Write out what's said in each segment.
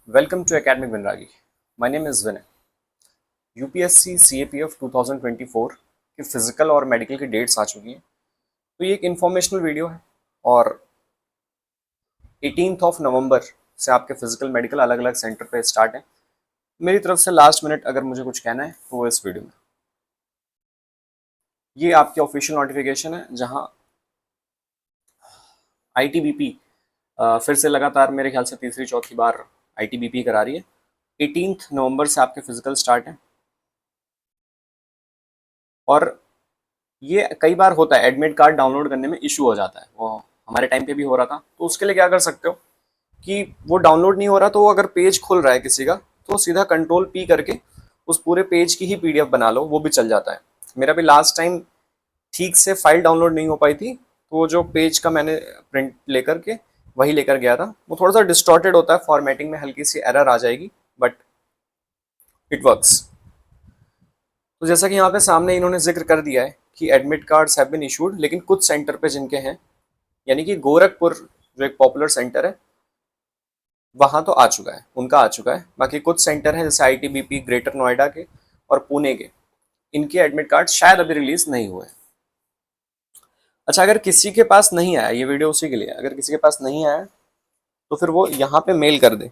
Welcome to Academic Vinragi. My name is Vinay. UPSC CAPF 2024 की physical और medical की dates आ चुकी हैं, तो ये एक इन्फॉर्मेशनल वीडियो है और 18 नवंबर से आपके फिजिकल मेडिकल अलग अलग सेंटर पे स्टार्ट है। मेरी तरफ से लास्ट मिनट अगर मुझे कुछ कहना है तो वो इस वीडियो में। ये आपकी ऑफिशियल नोटिफिकेशन है जहां आईटीबीपी फिर से लगातार मेरे ख्याल से तीसरी चौथी बार आईटीबीपी करा रही है। 18 नवंबर से आपके फिजिकल स्टार्ट है और ये कई बार होता है, एडमिट कार्ड डाउनलोड करने में इशू हो जाता है। वो हमारे टाइम पे भी हो रहा था। तो उसके लिए क्या कर सकते हो कि वो डाउनलोड नहीं हो रहा, तो वो अगर पेज खुल रहा है किसी का तो सीधा कंट्रोल पी करके उस पूरे पेज की ही पीडीएफ बना लो, वो भी चल जाता है। मेरा भी लास्ट टाइम ठीक से फाइल डाउनलोड नहीं हो पाई थी, तो वो जो पेज का मैंने प्रिंट लेकर के वही लेकर गया था। वो थोड़ा सा डिस्टॉर्टेड होता है, फॉर्मेटिंग में हल्की सी एरर आ जाएगी, बट इट वर्क्स। तो जैसा कि यहाँ पे सामने इन्होंने जिक्र कर दिया है कि admit cards have been issued, लेकिन कुछ सेंटर पे जिनके हैं, यानी कि गोरखपुर जो एक पॉपुलर सेंटर है वहां तो आ चुका है, उनका आ चुका है। बाकी कुछ सेंटर हैं जैसे आईटीबीपी ग्रेटर नोएडा के और पुणे के, इनके एडमिट कार्ड शायद अभी रिलीज नहीं हुए। अच्छा, अगर किसी के पास नहीं आया, ये वीडियो उसी के लिए, अगर किसी के पास नहीं आया तो फिर वो यहाँ पे मेल कर दे,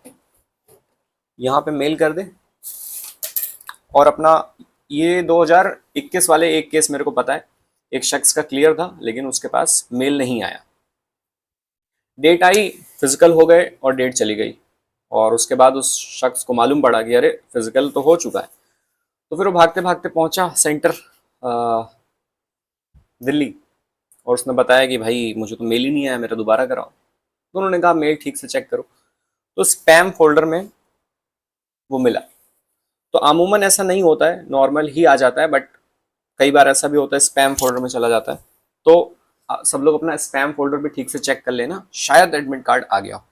यहाँ पे मेल कर दे। और अपना ये 2021 वाले एक केस मेरे को पता है, एक शख्स का क्लियर था लेकिन उसके पास मेल नहीं आया। डेट आई, फिजिकल हो गए और डेट चली गई, और उसके बाद उस शख्स को मालूम पड़ा कि अरे फिजिकल तो हो चुका है। तो फिर वो भागते भागते पहुंचा सेंटर दिल्ली, और उसने बताया कि भाई मुझे तो मेल ही नहीं आया, मेरा दोबारा कराओ। तो उन्होंने कहा मेल ठीक से चेक करो, तो स्पैम फोल्डर में वो मिला। तो अमूमन ऐसा नहीं होता है, नॉर्मल ही आ जाता है, बट कई बार ऐसा भी होता है स्पैम फोल्डर में चला जाता है। तो सब लोग अपना स्पैम फोल्डर भी ठीक से चेक कर लेना, शायद एडमिट कार्ड आ गया हो।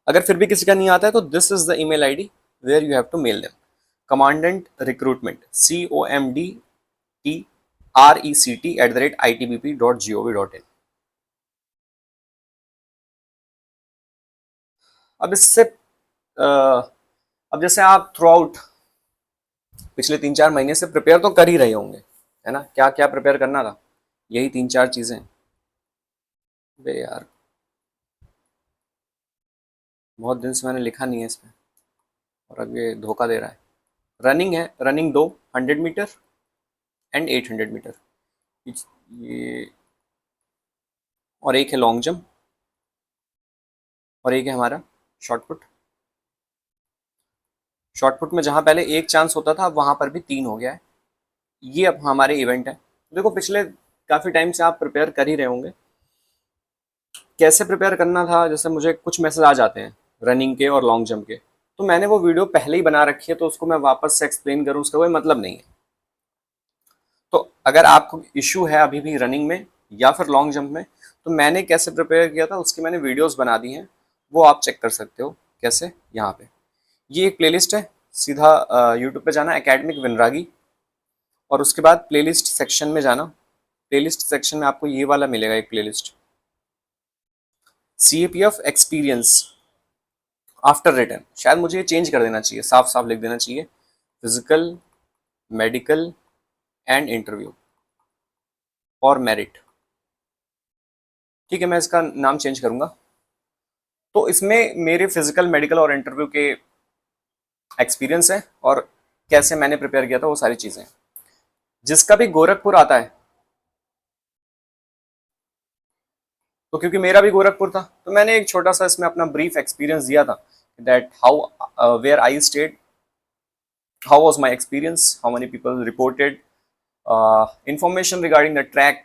अगर फिर भी किसी का नहीं आता है तो this is the email ID where you have to mail them. Commandant recruitment COMDTRECT@itbp.gov.in। अब इससे अब जैसे आप थ्रू आउट पिछले 3-4 महीने से प्रिपेयर तो कर ही रहे होंगे, है ना। क्या क्या प्रिपेयर करना था, यही 3-4 चीजें। बे यार, बहुत दिन से मैंने लिखा नहीं है इसमें और अब ये धोखा दे रहा है। रनिंग है, रनिंग 2 100 मीटर एंड 800 मीटर, ये, और एक है लॉन्ग जंप, और एक है हमारा शॉर्टपुट। शॉर्टपुट में जहाँ पहले एक चांस होता था, अब वहाँ पर भी 3 हो गया है। ये अब हमारे इवेंट है। देखो, पिछले काफ़ी टाइम से आप प्रिपेयर कर ही रहे होंगे। कैसे प्रिपेयर करना था, जैसे मुझे कुछ मैसेज आ जाते हैं रनिंग के और लॉन्ग जंप के, तो मैंने वो वीडियो पहले ही बना रखी है, तो उसको मैं वापस से एक्सप्लेन करूँ उसका कोई मतलब नहीं है। तो अगर आपको इशू है अभी भी रनिंग में या फिर लॉन्ग जंप में, तो मैंने कैसे प्रिपेयर किया था उसकी मैंने वीडियोस बना दी हैं, वो आप चेक कर सकते हो। कैसे, यहाँ पे ये एक प्लेलिस्ट है, सीधा यूट्यूब पे जाना एकेडमिक विनरागी, और उसके बाद प्लेलिस्ट सेक्शन में जाना। प्लेलिस्ट सेक्शन में आपको ये वाला मिलेगा, एक playlist CAPF experience after return. शायद मुझे ये चेंज कर देना चाहिए, साफ साफ लिख देना चाहिए फिजिकल, मेडिकल एंड इंटरव्यू और मेरिट। ठीक है, मैं इसका नाम चेंज करूंगा। तो इसमें मेरे फिजिकल, मेडिकल और इंटरव्यू के एक्सपीरियंस है और कैसे मैंने प्रिपेयर किया था, वो सारी चीजें। जिसका भी गोरखपुर आता है, तो क्योंकि मेरा भी गोरखपुर था, तो मैंने एक छोटा सा इसमें अपना ब्रीफ एक्सपीरियंस दिया था, that how where I stayed, how was my experience, how many people reported, information regarding the track,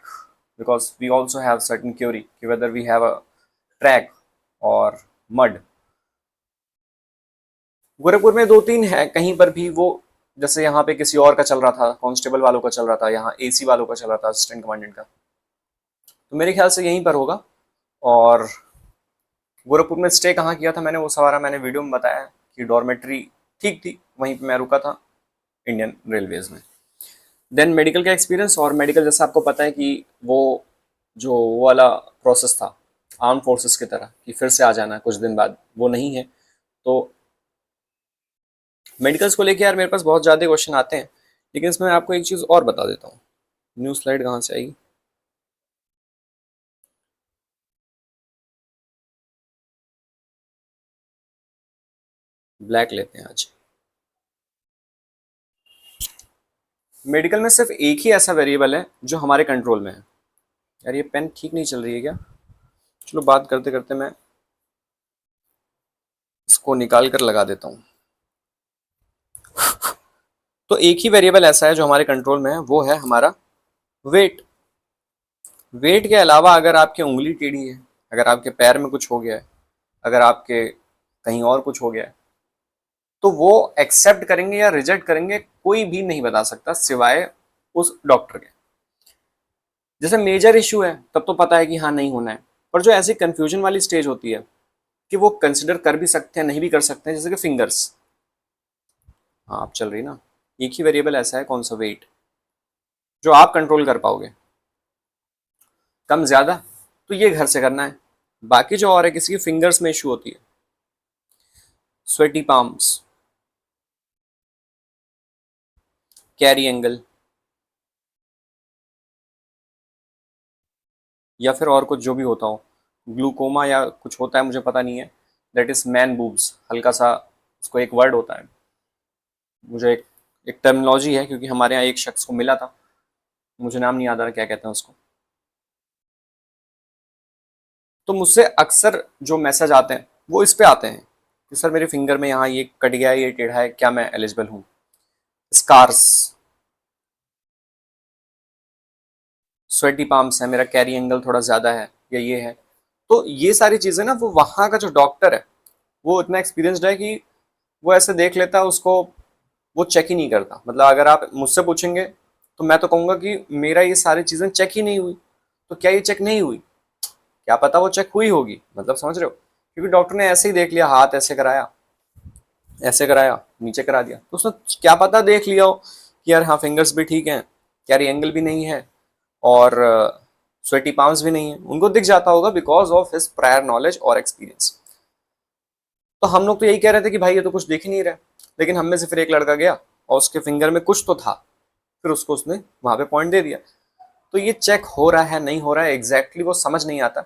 because we also have certain query whether we have a track or mud। Gorakhpur में 2-3 है, कहीं पर भी वो, जैसे यहाँ पे किसी और का चल रहा था, कांस्टेबल वालों का चल रहा था, यहाँ AC वालों का चल रहा था, असिस्टेंट कमांडेंट का, तो मेरे ख्याल से यहीं पर होगा। और गोरखपुर में स्टे कहाँ किया था मैंने, वो सारा मैंने वीडियो में बताया कि डॉर्मेट्री ठीक थी, वहीं पे मैं रुका था इंडियन रेलवेज में। देन मेडिकल का एक्सपीरियंस, और मेडिकल जैसा आपको पता है कि वो जो वो वाला प्रोसेस था आर्म फोर्सेस की तरह कि फिर से आ जाना कुछ दिन बाद, वो नहीं है। तो मेडिकल्स को लेके यार मेरे पास बहुत ज़्यादा क्वेश्चन आते हैं, लेकिन इसमें मैं आपको एक चीज़ और बता देता हूँ। न्यू स्लाइड कहाँ से आई? ब्लैक लेते हैं आज। मेडिकल में सिर्फ एक ही ऐसा वेरिएबल है जो हमारे कंट्रोल में है। यार ये पेन ठीक नहीं चल रही है क्या? चलो बात करते करते मैं इसको निकाल कर लगा देता हूँ। तो एक ही वेरिएबल ऐसा है जो हमारे कंट्रोल में है, वो है हमारा वेट। वेट के अलावा अगर आपकी उंगली टेढ़ी है, अगर आपके पैर में कुछ हो गया है, अगर आपके कहीं और कुछ हो गया है, तो वो एक्सेप्ट करेंगे या रिजेक्ट करेंगे कोई भी नहीं बता सकता सिवाय उस डॉक्टर के। जैसे मेजर इश्यू है तब तो पता है कि हाँ नहीं होना है, पर जो ऐसी कंफ्यूजन वाली स्टेज होती है कि वो कंसिडर कर भी सकते हैं नहीं भी कर सकते हैं, जैसे कि फिंगर्स। हाँ आप चल रही ना। एक ही वेरिएबल ऐसा है, कौन सा? वेट, जो आप कंट्रोल कर पाओगे। कम ज्यादा तो ये घर से करना है। बाकी जो और है, किसी की फिंगर्स में इशू होती है, स्वेटी पाम्स, कैरी एंगल, या फिर और कुछ जो भी होता हो, ग्लूकोमा या कुछ होता है मुझे पता नहीं है, दैट इज मैन बूब्स, हल्का सा उसको एक वर्ड होता है, मुझे एक टर्मिनोलॉजी है क्योंकि हमारे यहाँ एक शख्स को मिला था, मुझे नाम नहीं याद आ रहा क्या कहते हैं उसको। तो मुझसे अक्सर जो मैसेज आते हैं वो इस पे आते हैं कि सर मेरे फिंगर में यहाँ ये कट गया है, ये टेढ़ा है, क्या मैं एलिजिबल हूँ? स्कार्स, स्वेटी पाम्स है, मेरा कैरी एंगल थोड़ा ज्यादा है, या ये है। तो ये सारी चीजें ना, वो वहाँ का जो डॉक्टर है वो इतना एक्सपीरियंसड है कि वो ऐसे देख लेता है उसको, वो चेक ही नहीं करता। मतलब अगर आप मुझसे पूछेंगे तो मैं तो कहूंगा कि मेरा ये सारी चीजें चेक ही नहीं हुई। तो क्या ये चेक नहीं हुई? क्या पता वो चेक हुई होगी, मतलब समझ रहे हो? क्योंकि डॉक्टर ने ऐसे ही देख लिया, हाथ ऐसे कराया, ऐसे कराया, नीचे करा दिया, तो उसने क्या पता देख लिया हो कि यार हाँ फिंगर्स भी ठीक हैं, कैरी एंगल भी नहीं है, और स्वेटी पाम्स भी नहीं है। उनको दिख जाता होगा because of his prior knowledge और एक्सपीरियंस। तो हम लोग तो यही कह रहे थे कि भाई ये तो कुछ दिख ही नहीं रहा है। लेकिन हम में से फिर एक लड़का गया और उसके फिंगर में कुछ तो था, फिर उसको उसने वहां पे पॉइंट दे दिया। तो ये चेक हो रहा है नहीं हो रहा है एग्जैक्टली वो समझ नहीं आता।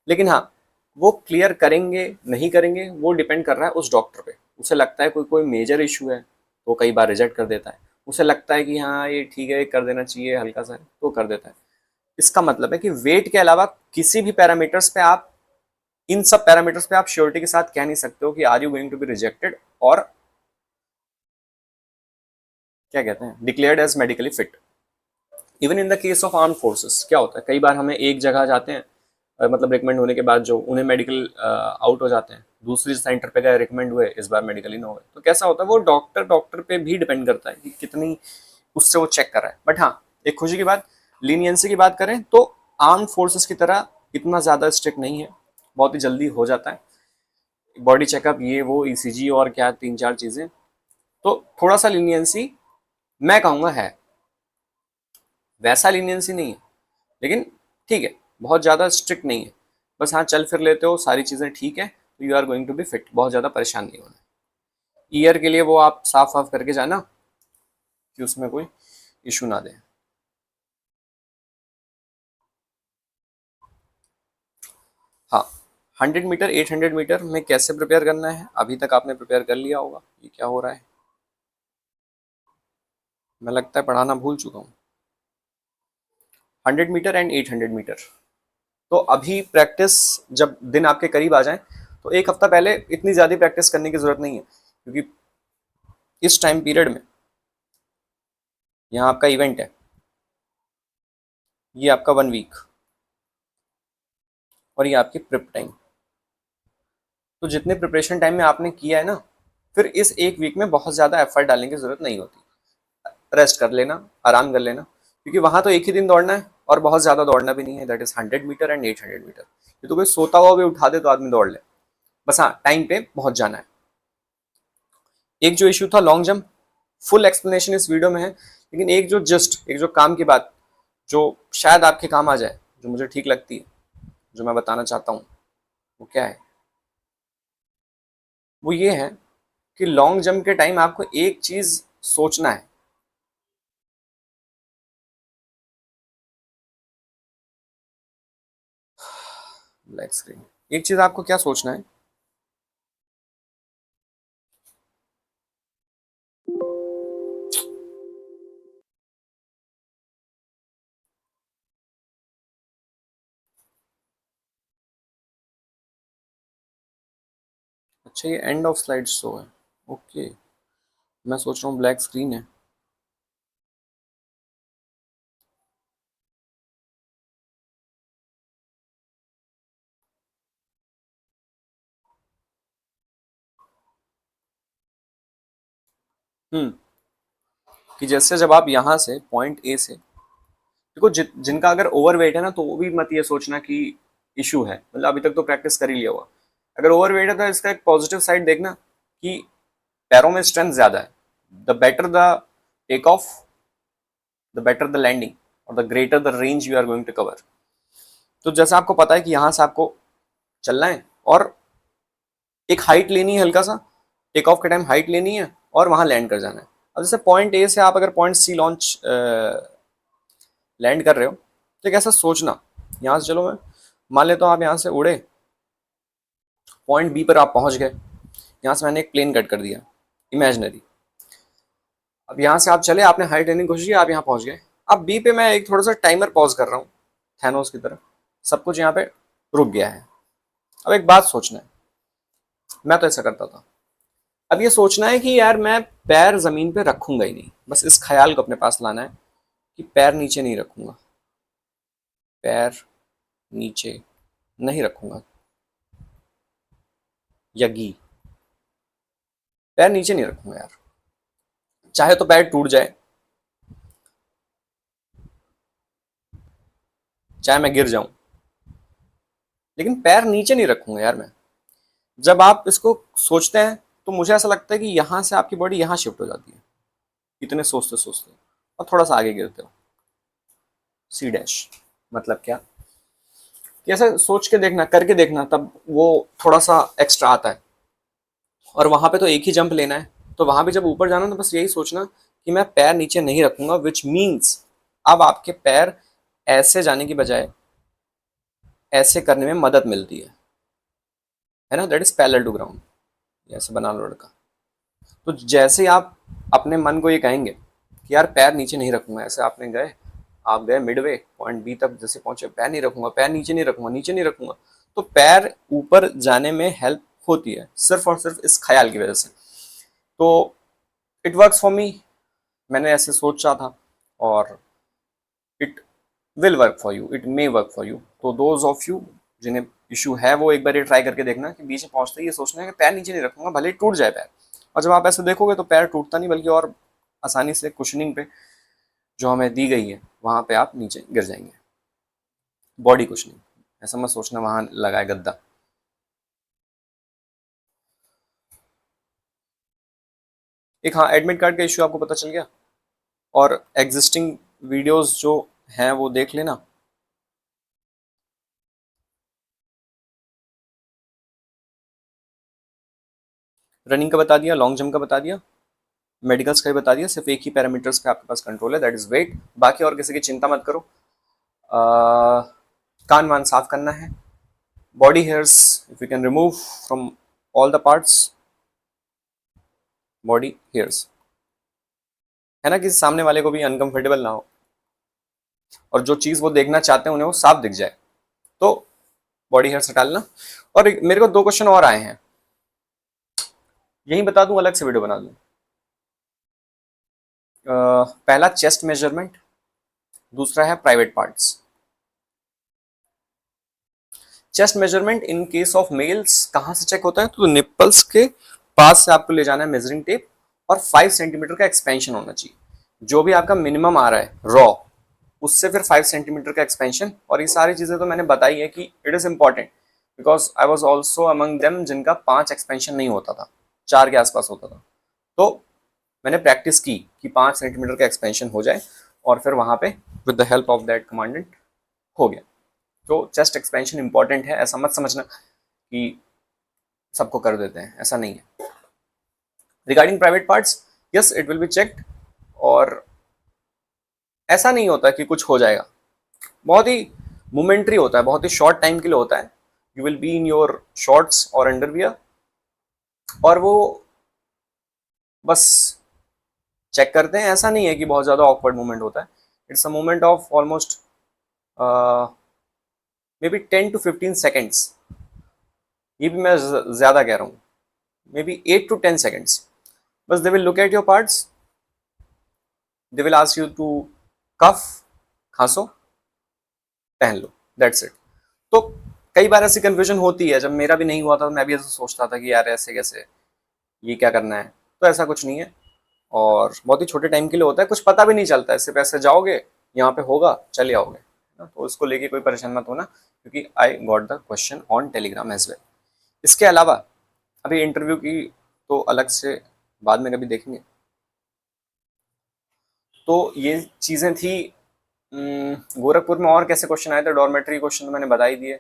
लेकिन हाँ, वो क्लियर करेंगे नहीं करेंगे वो डिपेंड कर रहा है उस डॉक्टर पे। उसे लगता है कोई कोई मेजर इशू है तो कई बार रिजेक्ट कर देता है। उसे लगता है कि हाँ ये ठीक है कर देना चाहिए हल्का सा, तो कर देता है। इसका मतलब है कि वेट के अलावा किसी भी पैरामीटर्स पे आप, इन सब पैरामीटर्स पे आप श्योरिटी के साथ कह नहीं सकते हो कि are you going to be rejected और क्या कहते हैं declared as medically fit. Even in the case of arm forces क्या होता है, कई बार हमें एक जगह जाते हैं, मतलब रिकमेंड होने के बाद जो उन्हें मेडिकल आउट हो जाते हैं, दूसरी सेंटर पे गए रिकमेंड हुए, इस बार मेडिकली ना हुए, तो कैसा होता है वो डॉक्टर डॉक्टर पे भी डिपेंड करता है कि कितनी उससे वो चेक कर रहा है। बट हाँ, एक खुशी की बात, लीनियंसी की बात करें तो आर्म फोर्सेस की तरह इतना ज़्यादा स्ट्रिक्ट नहीं है, बहुत ही जल्दी हो जाता है बॉडी चेकअप, ये वो ईसीजी और क्या तीन चार चीज़ें। तो थोड़ा सा लीनियंसी मैं कहूँगा है, वैसा लीनियंसी नहीं है लेकिन ठीक है, बहुत ज़्यादा स्ट्रिक्ट नहीं है। बस हाँ चल फिर लेते हो, सारी चीज़ें ठीक है, तो you are going to be fit, बहुत ज़्यादा परेशान नहीं होना। ईयर के लिए वो आप साफ साफ करके जाना कि उसमें कोई इशू ना दे। हाँ, 100 मीटर 800 मीटर में कैसे प्रिपेयर करना है, अभी तक आपने प्रिपेयर कर लिया होगा। ये क्या हो रहा है, मैं लगता है पढ़ाना भूल चुका हूँ। 100 मीटर एंड 800 मीटर, तो अभी प्रैक्टिस जब दिन आपके करीब आ जाए तो एक हफ्ता पहले इतनी ज़्यादा प्रैक्टिस करने की ज़रूरत नहीं है, क्योंकि इस टाइम पीरियड में यहाँ आपका इवेंट है, ये आपका 1 वीक, और ये आपकी प्रिप टाइम। तो जितने प्रिपरेशन टाइम में आपने किया है ना, फिर इस 1 वीक में बहुत ज़्यादा एफर्ट डालने की ज़रूरत नहीं होती। रेस्ट कर लेना, आराम कर लेना, क्योंकि वहाँ तो एक ही दिन दौड़ना है और बहुत ज़्यादा दौड़ना भी नहीं है, that is 100 metre and 800 metre. ये तो कोई सोता हुआ भी उठा दे तो आदमी दौड़ ले, बस हाँ टाइम पे पहुँच जाना है। एक जो इशू था लॉन्ग जंप, फुल एक्सप्लेनेशन इस वीडियो में है, लेकिन एक जो जस्ट एक जो काम की बात जो शायद आपके काम आ जाए, जो मुझे ठीक लगती है, जो मैं बताना चाहता हूँ, वो क्या है? वो ये है कि लॉन्ग जंप के टाइम आपको एक चीज सोचना है। Black screen. एक चीज आपको क्या सोचना है, अच्छा ये एंड ऑफ स्लाइड शो है, ओके, मैं सोच रहा हूँ ब्लैक स्क्रीन है। हम्म, कि जैसे जब आप यहाँ से पॉइंट ए से, देखो जिनका अगर ओवरवेट है ना, तो वो भी मत ये सोचना कि इशू है, मतलब अभी तक तो प्रैक्टिस कर ही लिया हुआ। अगर ओवरवेट है तो इसका एक पॉजिटिव साइड देखना कि पैरों में स्ट्रेंथ ज्यादा है। The better the take off, the better the landing, और the greater the range you are going to cover. तो जैसा आपको पता है कि यहाँ से आपको चलना है और एक हाइट लेनी है, हल्का सा टेक ऑफ के टाइम हाइट लेनी है और वहां लैंड कर जाना है। अब जैसे पॉइंट ए से आप अगर पॉइंट सी लॉन्च लैंड कर रहे हो, तो एक ऐसा सोचना, यहाँ से चलो मैं मान लेता हूँ आप यहाँ से उड़े, पॉइंट बी पर आप पहुंच गए, यहाँ से मैंने एक प्लेन कट कर दिया इमेजिनरी। अब यहाँ से आप चले, आपने हाइट लेने की कोशिश की, आप यहाँ पहुंच गए। अब बी पे मैं एक थोड़ा सा टाइमर पॉज कर रहा हूँ, थैनोस की तरह, सब कुछ यहाँ पे रुक गया है। अब एक बात सोचना है, मैं तो ऐसा करता था, अब ये सोचना है कि यार मैं पैर जमीन पे रखूंगा ही नहीं, बस इस ख्याल को अपने पास लाना है कि पैर नीचे नहीं रखूंगा, पैर नीचे नहीं रखूंगा, यगी पैर नीचे नहीं रखूंगा यार, चाहे तो पैर टूट जाए, चाहे मैं गिर जाऊं, लेकिन पैर नीचे नहीं रखूंगा यार मैं। जब आप इसको सोचते हैं तो मुझे ऐसा लगता है कि यहां से आपकी बॉडी यहां शिफ्ट हो जाती है, इतने सोचते सोचते, और थोड़ा सा आगे गिरते हो, सी डैश। मतलब क्या कि ऐसा सोच के देखना, करके देखना, तब वो थोड़ा सा एक्स्ट्रा आता है। और वहां पे तो एक ही जंप लेना है, तो वहां पे जब ऊपर जाना तो बस यही सोचना कि मैं पैर नीचे नहीं रखूंगा, विच मीन्स अब आपके पैर ऐसे जाने की बजाय ऐसे करने में मदद मिलती है ना, that is parallel to ground. ऐसे बना लो लड़का। तो जैसे ही आप अपने मन को ये कहेंगे कि यार पैर नीचे नहीं रखूंगा, ऐसे आपने गए, आप गए मिडवे पॉइंट बी तक, जैसे पहुंचे, पैर नहीं रखूंगा, पैर नीचे नहीं रखूंगा, नीचे नहीं रखूंगा, तो पैर ऊपर जाने में हेल्प होती है, सिर्फ और सिर्फ इस ख्याल की वजह से। तो इट वर्क्स फॉर मी, मैंने ऐसे सोचा था, और it will work for you, it may work for you. तो दोज ऑफ यू जिन्हें इशू है, वो एक बार ये ट्राई करके देखना कि बीच में पहुंचते ही ये सोचना है कि पैर नीचे नहीं रखूंगा, भले ही टूट जाए पैर। और जब आप ऐसे देखोगे तो पैर टूटता नहीं, बल्कि और आसानी से कुशनिंग पे जो हमें दी गई है वहां पे आप नीचे गिर जाएंगे। बॉडी कुशनिंग, ऐसा मत सोचना वहां लगाए गद्दा। एक हाँ, एडमिट कार्ड का इशू आपको पता चल गया, और एग्जिस्टिंग वीडियोस जो हैं वो देख लेना। रनिंग का बता दिया, लॉन्ग जंप का बता दिया, मेडिकल्स का भी बता दिया, सिर्फ एक ही पैरामीटर्स पे आपके पास कंट्रोल है, दैट इज वेट। बाकी और किसी की चिंता मत करो। कान वान साफ करना है, body hairs if you can remove from all the parts, body hairs, है ना, कि सामने वाले को भी अनकंफर्टेबल ना हो, और जो चीज वो देखना चाहते हैं उन्हें वो साफ दिख जाए, तो बॉडी हेयर्स हटा लेना। और मेरे को दो क्वेश्चन और आए हैं, यही बता दूं, अलग से वीडियो बना दूं। पहला चेस्ट मेजरमेंट, दूसरा है private parts. Chest measurement in case of males कहाँ से चेक होता है, तो निप्पल्स के पास से आपको ले जाना है मेजरिंग टेप, और 5 सेंटीमीटर का एक्सपेंशन होना चाहिए। जो भी आपका मिनिमम आ रहा है रॉ, उससे फिर 5 सेंटीमीटर का एक्सपेंशन। और ये सारी चीजें तो मैंने बताई है कि it is important, because I was also among them जिनका 5 एक्सपेंशन नहीं होता था, 4 के आसपास होता था। तो मैंने प्रैक्टिस की कि 5 सेंटीमीटर का एक्सपेंशन हो जाए, और फिर वहां पे with the help of that commandant हो गया। तो चेस्ट एक्सपेंशन इंपॉर्टेंट है, ऐसा मत समझना कि सबको कर देते हैं, ऐसा नहीं है। Regarding private parts, yes it will be checked, और ऐसा नहीं होता कि कुछ हो जाएगा, बहुत ही मोमेंट्री होता है, बहुत ही शॉर्ट टाइम के लिए होता है। You will be in your shorts और अंडरवियर, और वो बस चेक करते हैं। ऐसा नहीं है कि बहुत ज़्यादा ऑकवर्ड मोमेंट होता है, it's a moment of almost may be 10 to 15 seconds, ये भी मैं ज़्यादा कह रहा हूँ, मे बी 8 to 10 सेकेंड्स। बस they will look at your parts, they will ask you to cough, खांसो, पहन लो, दैट्स इट। तो कई बार ऐसी कन्फ्यूजन होती है, जब मेरा भी नहीं हुआ था मैं भी ऐसा सोचता था कि यार ऐसे कैसे, ये क्या करना है। तो ऐसा कुछ नहीं है, और बहुत ही छोटे टाइम के लिए होता है, कुछ पता भी नहीं चलता है, सिर्फ ऐसे जाओगे, यहाँ पे होगा, चले आओगे ना। तो इसको लेके कोई परेशान मत होना, क्योंकि I got the question on Telegram as well. इसके अलावा अभी इंटरव्यू की तो अलग से बाद में कभी देखेंगे। तो ये चीज़ें थी। गोरखपुर में और कैसे क्वेश्चन आए थे, डॉर्मेट्री क्वेश्चन तो मैंने बता ही दिए।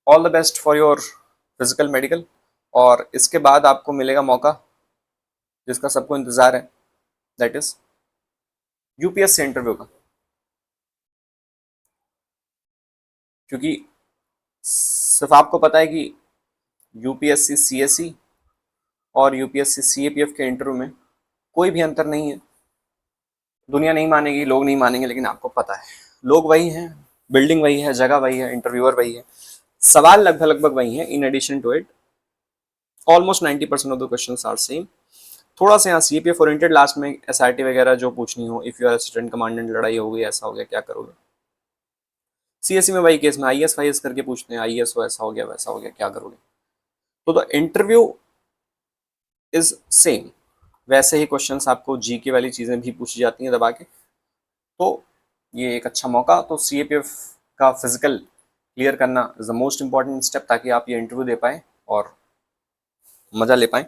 All the best for your physical medical, और इसके बाद आपको मिलेगा मौका जिसका सबको इंतज़ार है, दैट इज यूपीएससी इंटरव्यू का। क्योंकि सिर्फ आपको पता है कि यूपीएससी सीएसई और यूपीएससी सीएपीएफ के इंटरव्यू में कोई भी अंतर नहीं है। दुनिया नहीं मानेगी, लोग नहीं मानेंगे, लेकिन आपको पता है लोग वही हैं, बिल्डिंग वही है, जगह वही है, इंटरव्यूअर वही है, सवाल लगभग लगभग वही है। In addition to it almost 90% of the questions are same. थोड़ा सा यहाँ सीपीएफ ओरिएंटेड लास्ट में एसआरटी वगैरह जो पूछनी हो, if you are assistant commandant, लड़ाई हो गई, ऐसा हो गया, क्या करोगे। सीएससी में वही केस में आईएएस वाईएस करके पूछते हैं, आईएएस हो, ऐसा हो गया, वैसा हो गया, क्या करोगे। तो द इंटरव्यू इज सेम। वैसे ही क्वेश्चंस आपको जीके वाली चीज़ें भी पूछी जाती हैं दबा के। तो ये एक अच्छा मौका, तो सीएपीएफ का फिजिकल क्लियर करना is the most important step, ताकि आप ये इंटरव्यू दे पाएँ और मज़ा ले पाएँ।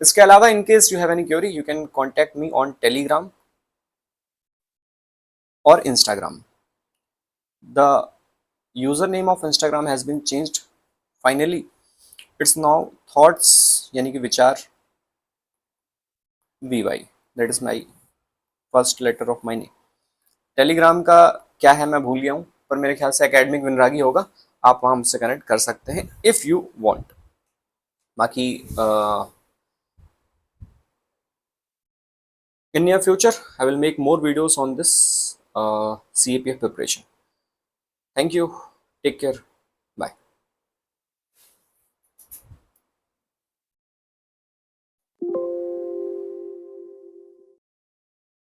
इसके अलावा in case you have any query, you can contact me on Telegram और Instagram. The user name of Instagram has been changed finally, it's now thoughts, यानी कि विचार VY, that is my first letter of my name. Telegram का क्या है मैं भूल गया हूँ, पर मेरे ख्याल से एकेडमिक विनरागी होगा, आप वहाँ मुझसे कनेक्ट कर सकते हैं इफ़ यू वांट। बाकी in near future I will make more videos on this CAPF preparation. Thank you, take care.